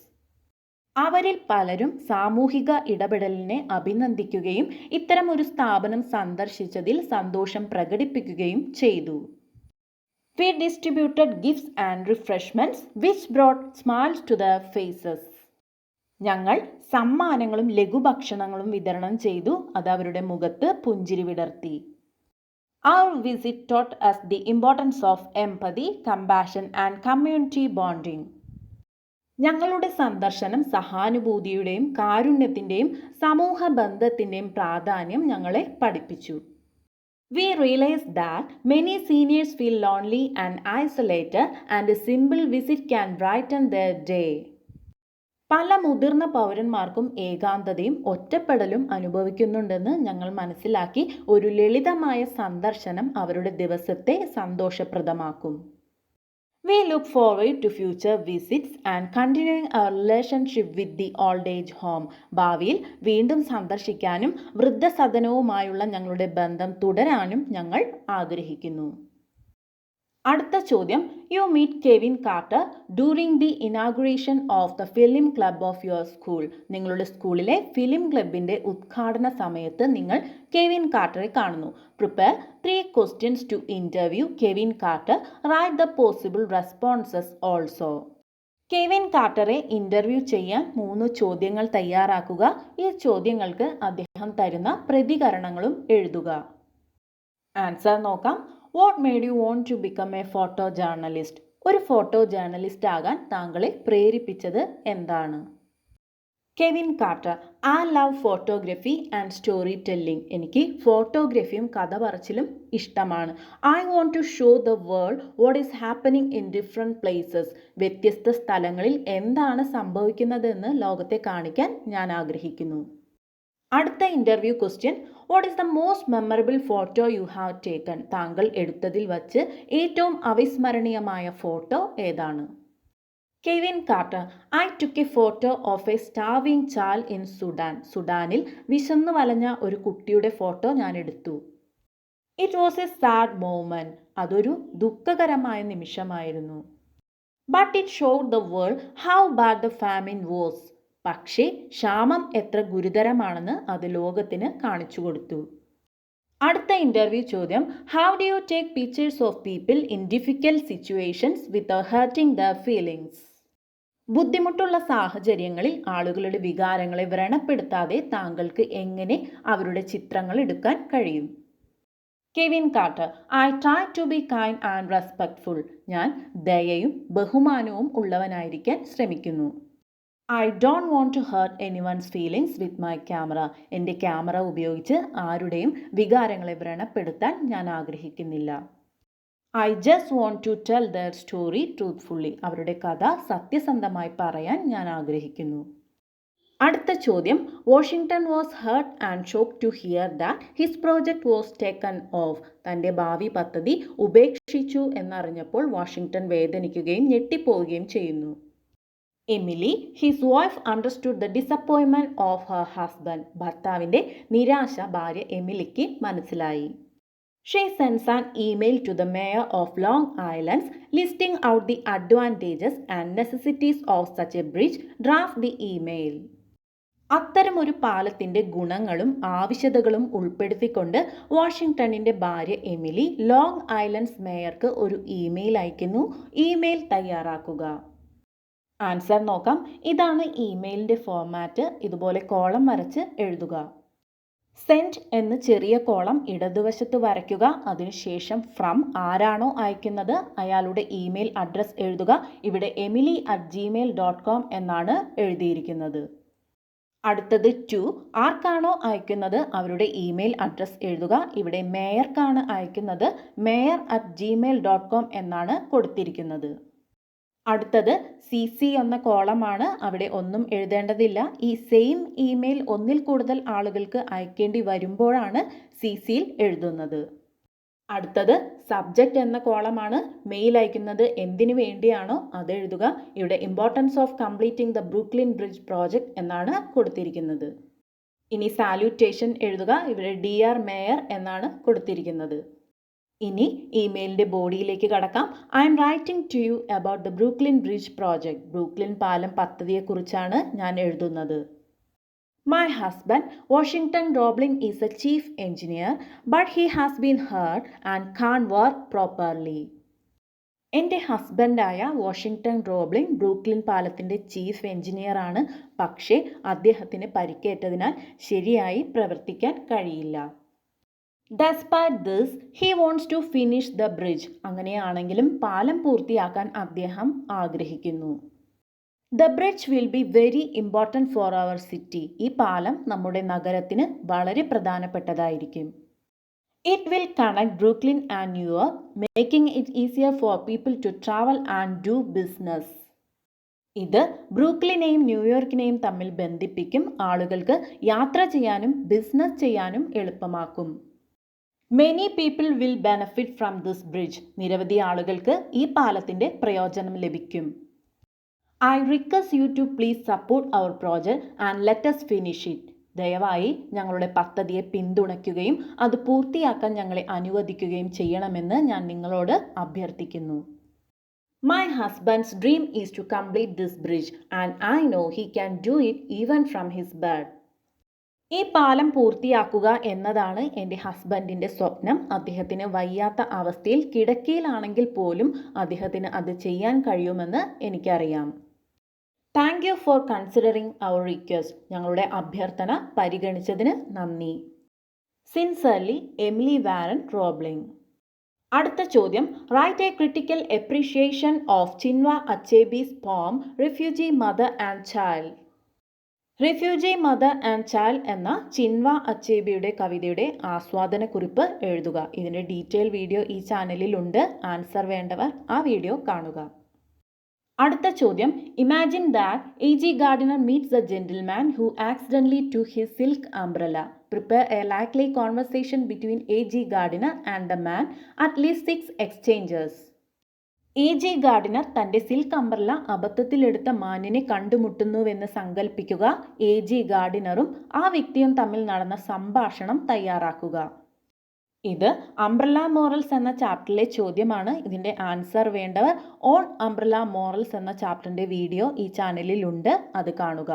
അവരിൽ പലരും സാമൂഹിക ഇടപെടലിനെ അഭിനന്ദിക്കുകയും ഇത്തരം ഒരു സ്ഥാപനം സന്ദർശിച്ചതിൽ സന്തോഷം പ്രകടിപ്പിക്കുകയും ചെയ്തു. We distributed gifts and refreshments which brought smiles to their faces. ഞങ്ങൾ സമ്മാനങ്ങളും ലഘുഭക്ഷണങ്ങളും വിതരണം ചെയ്തു. അത് അവരുടെ മുഖത്ത് പുഞ്ചിരി വിടർത്തി. Our visit taught us the importance of empathy, compassion and community bonding. ഞങ്ങളുടെ സന്ദർശനം സഹാനുഭൂതിയുടെയും കാരുണ്യത്തിൻ്റെയും സമൂഹ ബന്ധത്തിൻ്റെയും പ്രാധാന്യം ഞങ്ങളെ പഠിപ്പിച്ചു. We realized that many seniors feel lonely and isolated and a simple visit can brighten their day. പല മുതിർന്ന പൗരന്മാർക്കും ഏകാന്തതയും ഒറ്റപ്പെടലും അനുഭവിക്കുന്നുണ്ടെന്ന് ഞങ്ങൾ മനസ്സിലാക്കി. ഒരു ലളിതമായ സന്ദർശനം അവരുടെ ദിവസത്തെ സന്തോഷപ്രദമാക്കും. We look forward to future visits and continuing our relationship with the old age home. ഭാവിയിൽ വീണ്ടും സന്ദർശിക്കാനും വൃദ്ധസദനവുമായുള്ള ഞങ്ങളുടെ ബന്ധം തുടരാനും ഞങ്ങൾ ആഗ്രഹിക്കുന്നു. അടുത്ത ചോദ്യം, you meet Kevin Carter during the inauguration of the film club of your school. നിങ്ങളുടെ സ്കൂളിലെ ഫിലിം ക്ലബിൻ്റെ ഉദ്ഘാടന സമയത്ത് നിങ്ങൾ കെവിൻ കാർട്ടറെ കാണുന്നു. Prepare 3 questions to interview Kevin Carter. Write the possible responses also. Kevin കാർട്ടറെ ഇൻ്റർവ്യൂ ചെയ്യാൻ 3 ചോദ്യങ്ങൾ തയ്യാറാക്കുക. ഈ ചോദ്യങ്ങൾക്ക് അദ്ദേഹം തരുന്ന പ്രതികരണങ്ങളും എഴുതുക. ആൻസർ നോക്കാം. What made you want to become a photo journalist? ഒരു ഫോട്ടോ ജേർണലിസ്റ്റ് ആകാൻ താങ്കളെ പ്രേരിപ്പിച്ചത് എന്താണ്? Kevin Carter, I love photography and story telling. എനിക്ക് ഫോട്ടോഗ്രഫിയും കഥ പറച്ചിലും ഇഷ്ടമാണ്. I want to show the world what is happening in different places. വ്യത്യസ്ത സ്ഥലങ്ങളിൽ എന്താണ് സംഭവിക്കുന്നതെന്ന് ലോകത്തെ കാണിക്കാൻ ഞാൻ ആഗ്രഹിക്കുന്നു. അടുത്ത interview question, what is the most memorable photo you have taken? താങ്കൾ എടുത്തതിൽ വച്ച് ഏറ്റവും അവിസ്മരണീയമായ ഫോട്ടോ ഏതാണ്? Kevin Carter, I took a photo of a starving child in Sudan. സുഡാനിൽ വിശന്നു വലഞ്ഞ ഒരു കുട്ടിയുടെ ഫോട്ടോ ഞാൻ എടുത്തു. It was a sad moment. അതൊരു ദുഃഖകരമായ നിമിഷമായിരുന്നു. But it showed the world how bad the famine was. പക്ഷേ ക്ഷാമം എത്ര ഗുരുതരമാണെന്ന് അത് ലോകത്തിന് കാണിച്ചു കൊടുത്തു. അടുത്ത ഇന്റർവ്യൂ ചോദ്യം, how do you take pictures of people in difficult situations without hurting the feelings? ബുദ്ധിമുട്ടുള്ള സാഹചര്യങ്ങളിൽ ആളുകളുടെ വികാരങ്ങളെ വ്രണപ്പെടുത്താതെ താങ്കൾക്ക് എങ്ങനെ അവരുടെ ചിത്രങ്ങൾ എടുക്കാൻ കഴിയും? Kevin Carter, I try to be kind and respectful. ഞാൻ ദയയും ബഹുമാനവും ഉള്ളവനായിരിക്കാൻ ശ്രമിക്കുന്നു. I don't want to hurt anyone's feelings with my camera. എൻ്റെ ക്യാമറ ഉപയോഗിച്ച് ആരുടെയും വികാരങ്ങളെ വ്രണപ്പെടുത്താൻ ഞാൻ ആഗ്രഹിക്കുന്നില്ല. I just want to tell their story truthfully. അവരുടെ കഥ സത്യസന്ധമായി പറയാൻ ഞാൻ ആഗ്രഹിക്കുന്നു. അടുത്ത ചോദ്യം, Washington was hurt and shock to hear that his project was taken off. തൻ്റെ ഭാവി പദ്ധതി ഉപേക്ഷിച്ചു എന്നറിഞ്ഞപ്പോൾ വാഷിംഗ്ടൺ വേദനിക്കുകയും ഞെട്ടിപ്പോവുകയും ചെയ്യുന്നു. Emily, his wife understood the disappointment of her husband. ഭർത്താവിൻ്റെ നിരാശ ഭാര്യ എമിലിക്ക് മനസ്സിലായി. She sends an email to the mayor of Long Island listing out the advantages and necessities of such a bridge. Draft the email. അത്തരമൊരു പാലത്തിൻ്റെ ഗുണങ്ങളും ആവശ്യകതകളും ഉൾപ്പെടുത്തിക്കൊണ്ട് വാഷിംഗ്ടണിൻ്റെ ഭാര്യ എമിലി ലോങ് ഐലൻഡ്സ് മേയർക്ക് ഒരു ഇമെയിൽ അയക്കുന്നു. ഇമെയിൽ തയ്യാറാക്കുക. ആൻസർ നോക്കാം. ഇതാണ് ഇമെയിലിൻ്റെ ഫോർമാറ്റ്. ഇതുപോലെ കോളം വരച്ച് എഴുതുക. സെൻഡ് എന്ന് ചെറിയ കോളം ഇടതുവശത്ത് വരയ്ക്കുക. അതിനുശേഷം ഫ്രം, ആരാണോ അയക്കുന്നത് അയാളുടെ ഇമെയിൽ അഡ്രസ്സ് എഴുതുക. ഇവിടെ emily@gmail.com എന്നാണ് എഴുതിയിരിക്കുന്നത്. അടുത്തത് ടു, ആർക്കാണോ അയക്കുന്നത് അവരുടെ ഇമെയിൽ അഡ്രസ്സ് എഴുതുക. ഇവിടെ മേയർക്കാണ് അയക്കുന്നത്, mayor@gmail.com എന്നാണ് കൊടുത്തിരിക്കുന്നത്. അടുത്തത് CC എന്ന കോളമാണ്. അവിടെ ഒന്നും എഴുതേണ്ടതില്ല. ഈ സെയിം ഇമെയിൽ ഒന്നിൽ കൂടുതൽ ആളുകൾക്ക് അയക്കേണ്ടി വരുമ്പോഴാണ് CCയിൽ എഴുതുന്നത്. അടുത്തത് സബ്ജക്റ്റ് എന്ന കോളമാണ്. മെയിൽ അയക്കുന്നത് എന്തിനു വേണ്ടിയാണോ അത് എഴുതുക. ഇവിടെ importance of completing the Brooklyn bridge project എന്നാണ് കൊടുത്തിരിക്കുന്നത്. ഇനി സാല്യൂട്ടേഷൻ എഴുതുക. ഇവിടെ ഡിയർ മേയർ എന്നാണ് കൊടുത്തിരിക്കുന്നത്. ഇനി ഇമെയിലിൻ്റെ ബോഡിയിലേക്ക് കടക്കാം. I am writing to you about the Brooklyn bridge project. Brooklyn പാലം പദ്ധതിയെക്കുറിച്ചാണ് ഞാൻ എഴുതുന്നത്. My husband, Washington Roebling, is a chief engineer, but he has been hurt and can't work properly. എൻ്റെ ഹസ്ബൻഡായ വാഷിംഗ്ടൺ റോബ്ലിംഗ് ബ്രൂക്ലിൻ പാലത്തിൻ്റെ chief engineer ആണ്. പക്ഷേ അദ്ദേഹത്തിന് പരിക്കേറ്റതിനാൽ ശരിയായി പ്രവർത്തിക്കാൻ കഴിയില്ല. Despite this, he wants to finish the bridge. അങ്ങനെയാണെങ്കിലും പാലം പൂർത്തിയാക്കാൻ അദ്ദേഹം ആഗ്രഹിക്കുന്നു. The bridge will be very important for our city. ഈ പാലം നമ്മുടെ നഗരത്തിന് വളരെ പ്രധാനപ്പെട്ടതായിരിക്കും. It will connect Brooklyn and New York, making it easier for people to travel and do business. ഇത് ബ്രൂക്ലിനെയും ന്യൂയോർക്കിനെയും തമ്മിൽ ബന്ധിപ്പിക്കും. ആളുകൾക്ക് യാത്ര ചെയ്യാനും ബിസിനസ് ചെയ്യാനും എളുപ്പമാക്കും. Many people will benefit from this bridge. നിരവധി ആളുകൾക്ക് ഈ പാലത്തിൻ്റെ പ്രയോജനം ലഭിക്കും. I request you to please support our project and let us finish it. ദയവായി ഞങ്ങളുടെ പദ്ധതിയെ പിന്തുണയ്ക്കുകയും അത് പൂർത്തിയാക്കാൻ ഞങ്ങളെ അനുവദിക്കുകയും ചെയ്യണമെന്ന് ഞാൻ നിങ്ങളോട് അഭ്യർത്ഥിക്കുന്നു. My husband's dream is to complete this bridge and I know he can do it even from his bed. ഈ പാലം പൂർത്തിയാക്കുക എന്നതാണ് എൻ്റെ ഹസ്ബൻഡിൻ്റെ സ്വപ്നം. അദ്ദേഹത്തിന് വയ്യാത്ത അവസ്ഥയിൽ കിടക്കയിലാണെങ്കിൽ പോലും അദ്ദേഹത്തിന് അത് ചെയ്യാൻ കഴിയുമെന്ന് എനിക്കറിയാം. Thank you for considering our request. ഞങ്ങളുടെ അഭ്യർത്ഥന പരിഗണിച്ചതിന് നന്ദി. Sincerely, Emily Warren Roebling. അടുത്ത ചോദ്യം, write a critical appreciation of Chinua Achebe's poem refugee mother and child. Refugee mother and child എന്ന ചിൻവ അച്ചേബിയുടെ കവിതയുടെ ആസ്വാദനക്കുറിപ്പ് എഴുതുക. ഇതിൻ്റെ ഡീറ്റെയിൽ വീഡിയോ ഈ ചാനലിലുണ്ട്. ആൻസർ വേണ്ടവർ ആ വീഡിയോ കാണുക. അടുത്ത ചോദ്യം, imagine that A.G. Gardiner meets a gentleman who accidentally took his silk umbrella. Prepare a likely conversation between A.G. Gardiner and the man, at least 6 exchanges. A.G. Gardiner തൻ്റെ silk umbrella അബദ്ധത്തിലെടുത്ത മാനിനെ കണ്ടുമുട്ടുന്നുവെന്ന് സങ്കല്പിക്കുക. A.G. Gardinerഉം ആ വ്യക്തിയും തമ്മിൽ നടന്ന സംഭാഷണം തയ്യാറാക്കുക. ഇത് അംബ്രല്ല മോറൽസ് എന്ന ചാപ്റ്ററിലെ ചോദ്യമാണ്. ഇതിൻ്റെ ആൻസർ വേണ്ടവർ ഓൺ അംബ്രല്ല മോറൽസ് എന്ന ചാപ്റ്ററിൻ്റെ വീഡിയോ ഈ ചാനലിലുണ്ട്, അത് കാണുക.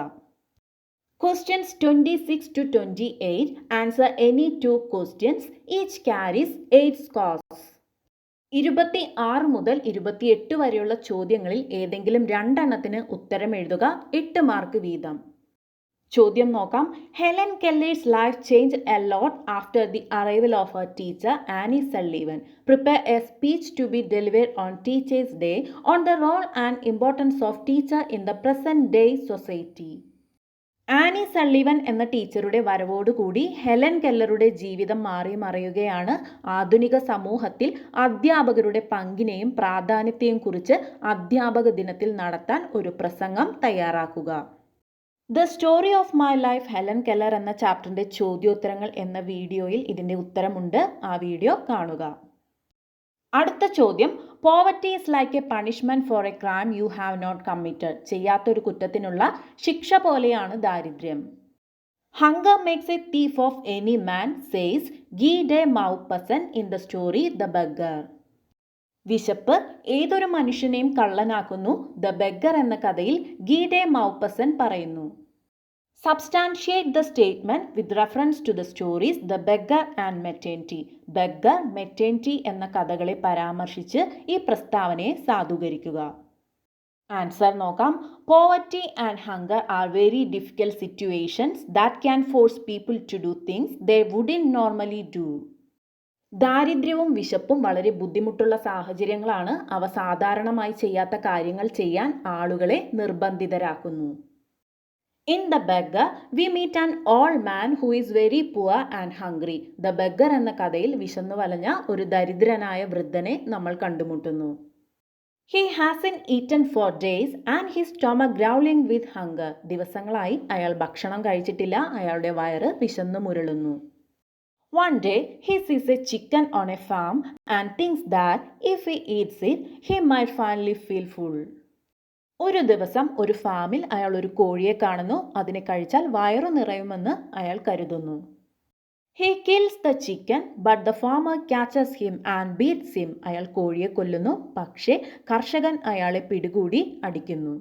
Questions 26 to 28. Answer any two questions. Each carries 8 scores. 26 മുതൽ 28 വരെയുള്ള ചോദ്യങ്ങളിൽ ഏതെങ്കിലും രണ്ടെണ്ണത്തിന് ഉത്തരം എഴുതുക. 8 മാർക്ക് വീതം. ചോദ്യം നോക്കാം. Helen Keller's life change a lot after the arrival of her teacher Annie Sullivan. Prepare a speech to be delivered on teachers day on the role and importance of teacher in the present day society. Annie Sullivan എന്ന ടീച്ചറുടെ വരവോടുകൂടി Helen കെല്ലറുടെ ജീവിതം മാറി മറയുകയാണ്. ആധുനിക സമൂഹത്തിൽ അധ്യാപകരുടെ പങ്കിനെയും പ്രാധാന്യത്തെയും കുറിച്ച് അധ്യാപക ദിനത്തിൽ നടത്താൻ ഒരു പ്രസംഗം തയ്യാറാക്കുക. The story of my life Helen Keller എന്ന ചാപ്റ്ററിൻ്റെ ചോദ്യോത്തരങ്ങൾ എന്ന വീഡിയോയിൽ ഇതിൻ്റെ ഉത്തരമുണ്ട്, ആ വീഡിയോ കാണുക. അടുത്ത ചോദ്യം. Poverty is like a punishment for a crime you have not committed. ചെയ്യാത്തൊരു കുറ്റത്തിനുള്ള ശിക്ഷ പോലെയാണ് ദാരിദ്ര്യം. Hunger makes a thief of any man says Guy de Maupassant in the story the beggar. വിശപ്പ് ഏതൊരു മനുഷ്യനെയും കള്ളനാക്കുന്നു. ദ ബെഗർ എന്ന കഥയിൽ ഗീ ഡെ മൗപ്പസൻ പറയുന്നു. Substantiate the statement with reference to the stories The Beggar and Maternity. Beggar, Maternity എന്ന കഥകളെ പരാമർശിച്ച് ഈ പ്രസ്താവനയെ സാധൂകരിക്കുക. ആൻസർ നോക്കാം. Poverty and hunger are very difficult situations that can force people to do things they wouldn't normally do. ദാരിദ്ര്യവും വിശപ്പും വളരെ ബുദ്ധിമുട്ടുള്ള സാഹചര്യങ്ങളാണ്. അവ സാധാരണമായി ചെയ്യാത്ത കാര്യങ്ങൾ ചെയ്യാൻ ആളുകളെ നിർബന്ധിതരാക്കുന്നു. In The Beggar, we meet an old man who is very poor and hungry. The Beggar എന്ന കഥയിൽ വിശന്നു വലഞ്ഞ ഒരു ദരിദ്രനായ വൃദ്ധനെ നമ്മൾ കണ്ടുമുട്ടുന്നു. He hasn't eaten for days and his stomach growling with hunger. ദിവസങ്ങളായി അയാൾ ഭക്ഷണം കഴിച്ചിട്ടില്ല, അയാളുടെ വയറ് വിശന്നു മുരളുന്നു. One day, he sees a chicken on a farm and thinks that if he eats it, he might finally feel full. ഒരു ദിവസം ഒരു ഫാമിൽ അയാൾ ഒരു കോഴിയെ കാണുന്നു. അതിനെ കഴിച്ചാൽ വയറു നിറയുമെന്ന് അയാൾ കരുതുന്നു. He kills the chicken, but the farmer catches him and beats him. അയാൾ കോഴിയെ കൊല്ലുന്നു, പക്ഷേ കർഷകൻ അയാളെ പിടികൂടി അടിക്കുന്നു.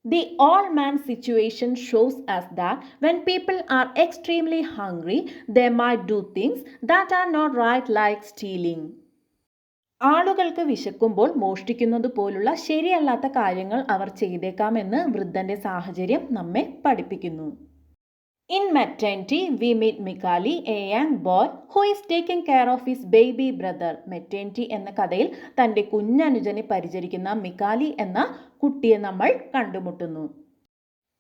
The old man situation shows us that when people are extremely hungry, they might do things that are not right, like stealing. ആളുകൾക്ക് വിശക്കുമ്പോൾ മോഷ്ടിക്കുന്നത് പോലുള്ള ശരിയല്ലാത്ത കാര്യങ്ങൾ അവർ ചെയ്തേക്കാമെന്ന് വൃദ്ധന്റെ സാഹചര്യം നമ്മെ പഠിപ്പിക്കുന്നു. In Maternity, we meet Mikali, a young boy who is taking care of his baby brother. Maternity എന്ന കഥയിൽ തൻ്റെ കുഞ്ഞനുജനെ പരിചരിക്കുന്ന മിക്കാലി എന്ന കുട്ടിയെ നമ്മൾ കണ്ടുമുട്ടുന്നു.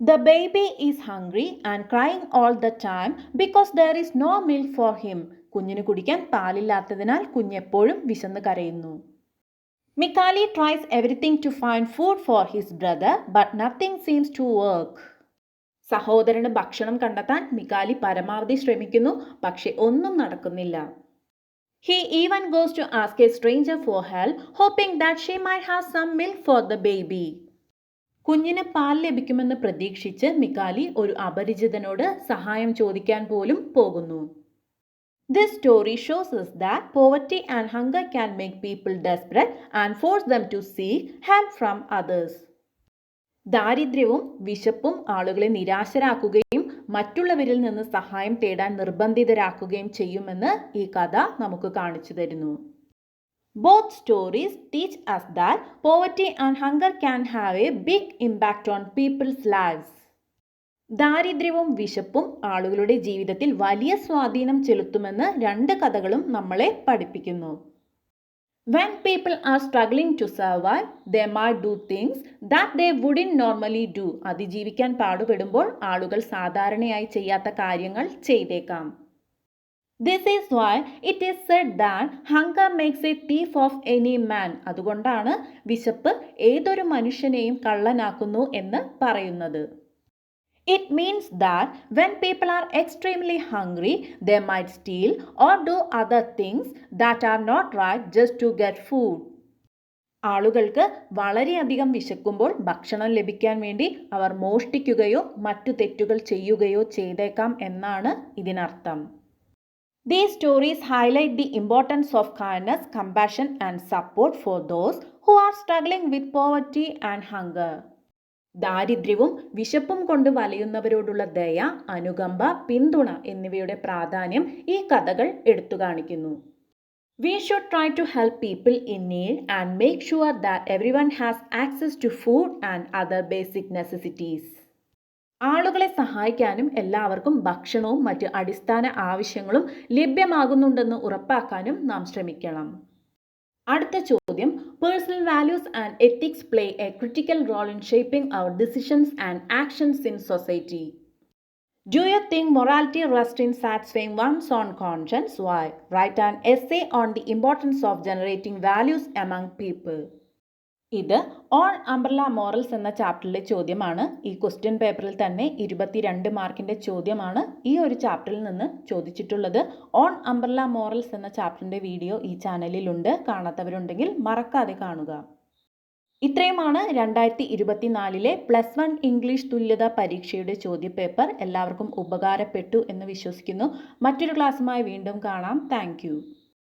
The baby is hungry and crying all the time because there is no milk for him. കുഞ്ഞിന് കുടിക്കാൻ പാലില്ലാത്തതിനാൽ കുഞ്ഞെപ്പോഴും വിശന്ന് കരയുന്നു. Mikali tries everything to find food for his brother but nothing seems to work. സഹോദരന് ഭക്ഷണം കണ്ടെത്താൻ മിക്കാലി പരമാവധി ശ്രമിക്കുന്നു, പക്ഷെ ഒന്നും നടക്കുന്നില്ല. He even goes to ask a stranger for help, hoping that she might have some milk for the baby. കുഞ്ഞിന് പാൽ ലഭിക്കുമെന്ന് പ്രതീക്ഷിച്ച് മിക്കാലി ഒരു അപരിചിതനോട് സഹായം ചോദിക്കാൻ പോലും പോകുന്നു. This story shows us that poverty and hunger can make people desperate and force them to seek help from others. ദാരിദ്ര്യവും വിശപ്പും ആളുകളെ നിരാശരാക്കുകയും മറ്റുള്ളവരിൽ നിന്ന് സഹായം തേടാൻ നിർബന്ധിതരാക്കുകയും ചെയ്യുമെന്ന് ഈ കഥ നമുക്ക് കാണിച്ചു തരുന്നു. Both stories teach us that poverty and hunger can have a big impact on people's lives. ദാരിദ്ര്യവും വിശപ്പും ആളുകളുടെ ജീവിതത്തിൽ വലിയ സ്വാധീനം ചെലുത്തുമെന്ന് രണ്ട് കഥകളും നമ്മളെ പഠിപ്പിക്കുന്നു. When people are struggling to survive, they might do things that they wouldn't normally do. അതിജീവിക്കാൻ പാടുപെടുമ്പോൾ ആളുകൾ സാധാരണയായി ചെയ്യാത്ത കാര്യങ്ങൾ ചെയ്തേക്കാം. This is why it is said that hunger makes a thief of any man. അതുകൊണ്ടാണ് വിശപ്പ് ഏതൊരു മനുഷ്യനെയും കള്ളനാക്കുന്നു എന്ന് പറയുന്നത്. It means that when people are extremely hungry, they might steal or do other things that are not right just to get food. ആളുകൾക്ക് വളരെയധികം വിശക്കുമ്പോൾ ഭക്ഷണം ലഭിക്കാൻ വേണ്ടി അവർ മോഷ്ടിക്കുകയോ മറ്റു തെറ്റുകൾ ചെയ്യുകയോ ചെയ്തേക്കാം എന്നാണ് ഇതിനർത്ഥം. These stories highlight the importance of kindness, compassion, and support for those who are struggling with poverty and hunger. ദാരിദ്ര്യവും വിശപ്പും കൊണ്ട് വലയുന്നവരോടുള്ള ദയ, അനുകമ്പ, പിന്തുണ എന്നിവയുടെ പ്രാധാന്യം ഈ കഥകൾ എടുത്തു കാണിക്കുന്നു. We should try to help people in need and make sure that everyone has access to food and other basic necessities. ആളുകളെ സഹായിക്കാനും എല്ലാവർക്കും ഭക്ഷണവും മറ്റ് അടിസ്ഥാന ആവശ്യങ്ങളും ലഭ്യമാകുന്നുണ്ടെന്ന് ഉറപ്പാക്കാനും നാം ശ്രമിക്കണം. അടുത്ത ചോദ്യം, personal values and ethics play a critical role in shaping our decisions and actions in society. Do you think morality rests in satisfying one's own conscience? Why? Write an essay on the importance of generating values among people. ഇത് on umbrella morals എന്ന ചാപ്റ്ററിലെ ചോദ്യമാണ്. ഈ question പേപ്പറിൽ തന്നെ 22 മാർക്കിൻ്റെ ചോദ്യമാണ് ഈ ഒരു ചാപ്റ്ററിൽ നിന്ന് ചോദിച്ചിട്ടുള്ളത്. ഓൺ അംബ്രല്ല മോറൽസ് എന്ന ചാപ്റ്ററിൻ്റെ വീഡിയോ ഈ ചാനലിലുണ്ട്. കാണാത്തവരുണ്ടെങ്കിൽ മറക്കാതെ കാണുക. ഇത്രയുമാണ് 2024 +1 ഇംഗ്ലീഷ് തുല്യതാ പരീക്ഷയുടെ ചോദ്യപേപ്പർ. എല്ലാവർക്കും ഉപകാരപ്പെട്ടു എന്ന് വിശ്വസിക്കുന്നു. മറ്റൊരു ക്ലാസ്സുമായി വീണ്ടും കാണാം. താങ്ക്